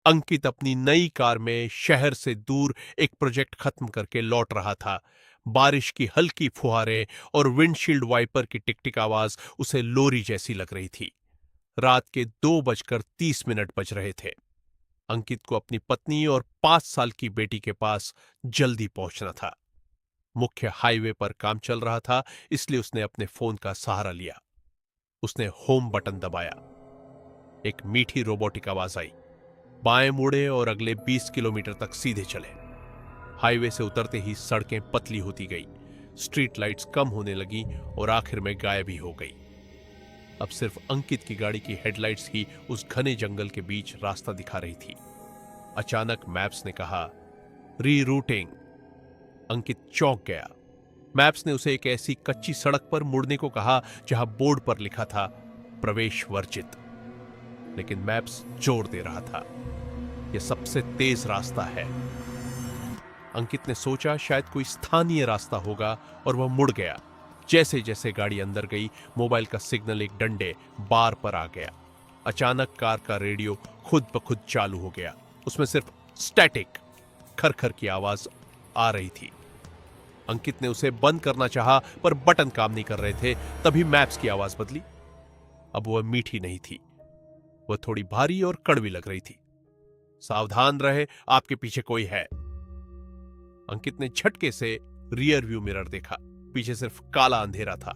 अंकित अपनी नई कार में शहर से दूर एक प्रोजेक्ट खत्म करके लौट रहा था। बारिश की हल्की फुहारें और विंडशील्ड वाइपर की टिकटिक आवाज उसे लोरी जैसी लग रही थी। रात के 2:30 बज रहे थे। अंकित को अपनी पत्नी और 5 साल की बेटी के पास जल्दी पहुंचना था। मुख्य हाईवे पर काम चल रहा था, इसलिए उसने अपने फोन का सहारा लिया। उसने होम बटन दबाया। एक मीठी रोबोटिक आवाज आई। बाएं मुड़े और अगले 20 किलोमीटर तक सीधे चले। हाईवे से उतरते ही सड़कें पतली होती गई, स्ट्रीट लाइट्स कम होने लगी और आखिर में गायब ही हो गई। अब सिर्फ अंकित की गाड़ी की हेडलाइट्स ही उस घने जंगल के बीच रास्ता दिखा रही थी। अचानक मैप्स ने कहा, रीरूटिंग। अंकित चौंक गया। मैप्स ने उसे एक ऐसी कच्ची सड़क पर मुड़ने को कहा जहां बोर्ड पर लिखा था, प्रवेश वर्जित। लेकिन मैप्स जोर दे रहा था, यह सबसे तेज रास्ता है। अंकित ने सोचा शायद कोई स्थानीय रास्ता होगा और वह मुड़ गया। जैसे जैसे गाड़ी अंदर गई, मोबाइल का सिग्नल एक डंडे बार पर आ गया। अचानक कार का रेडियो खुद ब खुद चालू हो गया। उसमें सिर्फ स्टैटिक खरखर की आवाज आ रही थी। अंकित ने उसे बंद करना चाहा, पर बटन काम नहीं कर रहे थे। तभी मैप्स की आवाज बदली। अब वह मीठी नहीं थी, वह थोड़ी भारी और कड़वी लग रही थी। सावधान रहे, आपके पीछे कोई है। अंकित ने झटके से रियर व्यू मिरर देखा। पीछे सिर्फ काला अंधेरा था।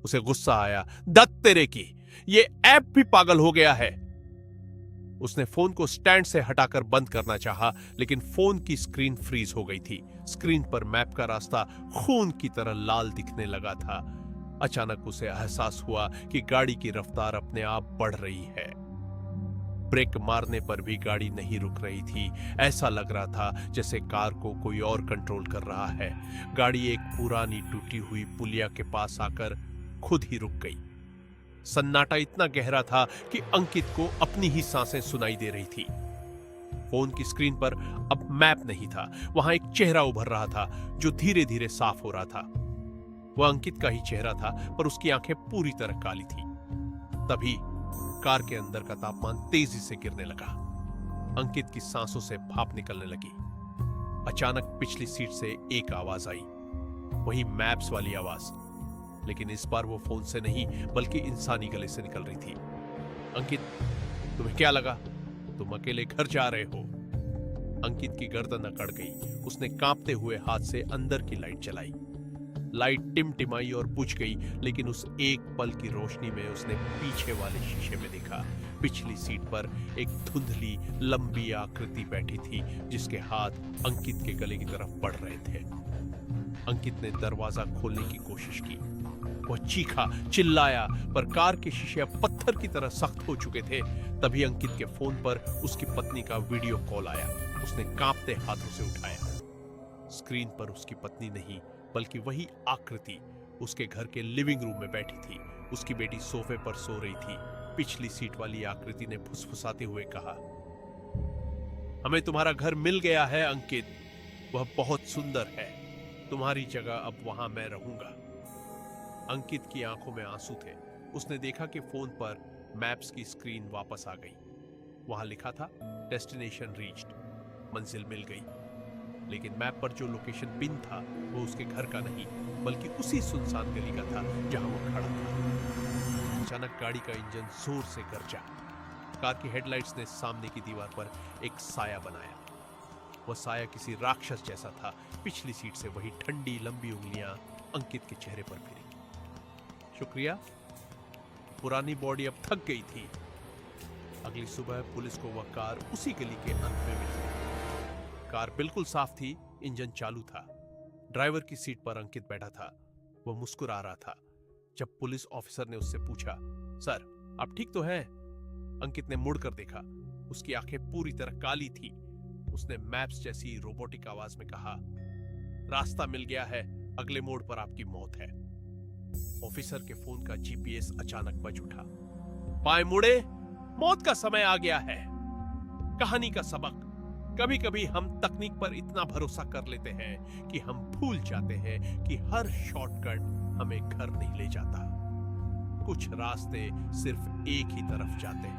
उसे गुस्सा आया, दत्त तेरे की, ये ऐप भी पागल हो गया है। उसने फोन को स्टैंड से हटाकर बंद करना चाहा, लेकिन फोन की स्क्रीन फ्रीज हो गई थी। स्क्रीन पर मैप का रास्ता खून की तरह लाल दिखने लगा था। अचानक उसे एहसास हुआ कि गाड़ी की रफ्तार अपने आप बढ़ रही है। ब्रेक मारने पर भी गाड़ी नहीं रुक रही थी। ऐसा लग रहा था जैसे कार को कोई और कंट्रोल कर रहा है। गाड़ी एक पुरानी टूटी हुई पुलिया के पास आकर खुद ही रुक गई। सन्नाटा इतना गहरा था कि अंकित को अपनी ही सांसें सुनाई दे रही थी। फोन की स्क्रीन पर अब मैप नहीं था, वहां एक चेहरा उभर रहा था जो धीरे धीरे साफ हो रहा था। वह अंकित का ही चेहरा था, पर उसकी आंखें पूरी तरह काली थी। तभी कार के अंदर का तापमान तेजी से गिरने लगा। अंकित की सांसों से भाप निकलने लगी। अचानक पिछली सीट से एक आवाज आई, वही मैप्स वाली आवाज, लेकिन इस बार वो फोन से नहीं बल्कि इंसानी गले से निकल रही थी। अंकित, तुम्हें क्या लगा? तुम अकेले घर जा रहे हो? अंकित की गर्दन अकड़ गई। उसने कांपते हुए हाथ से अंदर की लाइट जलाई। लाइट टिमटिमाई और बुझ गई, लेकिन उस एक पल की रोशनी में उसने पीछे वाले शीशे में देखा। पिछली सीट पर एक धुंधली लंबी आकृति बैठी थी, जिसके हाथ अंकित के गले की तरफ बढ़ रहे थे। अंकित ने दरवाजा खोलने की कोशिश की। वह चीखा, चिल्लाया, पर कार के शीशे अब पत्थर की तरह सख्त हो चुके थे। तभी अंकित के फोन पर उसकी पत्नी का वीडियो कॉल आया। उसने कांपते हाथों से उठाया। स्क्रीन पर उसकी पत्नी नहीं बल्कि वही आकृति उसके घर के लिविंग रूम में बैठी थी। उसकी बेटी सोफे पर सो रही थी। पिछली सीट वाली आकृति ने फुसफुसाते हुए कहा, हमें तुम्हारा घर मिल गया है अंकित, वह बहुत सुंदर है। तुम्हारी जगह अब वहां मैं रहूंगा। अंकित की आंखों में आंसू थे। उसने देखा कि फोन पर मैप्स की स्क्रीन वापस आ गई। वहां लिखा था, डेस्टिनेशन रीच्ड, मंजिल मिल गई। लेकिन मैप पर जो लोकेशन पिन था वो उसके घर का नहीं बल्कि उसी सुनसान गली का था जहां वो खड़ा था। अचानक गाड़ी का इंजन जोर से गरजा। कार की हेडलाइट्स ने सामने की दीवार पर एक साया बनाया। वह साया किसी राक्षस जैसा था। पिछली सीट से वही ठंडी लंबी उंगलियां अंकित के चेहरे पर फिरी। शुक्रिया, पुरानी बॉडी अब थक गई थी। अगली सुबह पुलिस को वह कार उसी गली के अंत में मिली। कार बिल्कुल साफ थी, इंजन चालू था। ड्राइवर की सीट पर अंकित बैठा था। वह मुस्कुरा रहा था। जब पुलिस ऑफिसर ने उससे पूछा, सर आप ठीक तो हैं? अंकित ने मुड़कर देखा। उसकी आंखें पूरी तरह काली थी। उसने मैप्स जैसी रोबोटिक आवाज में कहा, रास्ता मिल गया है, अगले मोड़ पर आपकी मौत है। ऑफिसर के फोन का जीपीएस अचानक बज उठा। बाएं मुड़े, मौत का समय आ गया है। कहानी का सबक, कभी कभी हम तकनीक पर इतना भरोसा कर लेते हैं कि हम भूल जाते हैं कि हर शॉर्टकट हमें घर नहीं ले जाता। कुछ रास्ते सिर्फ एक ही तरफ जाते हैं।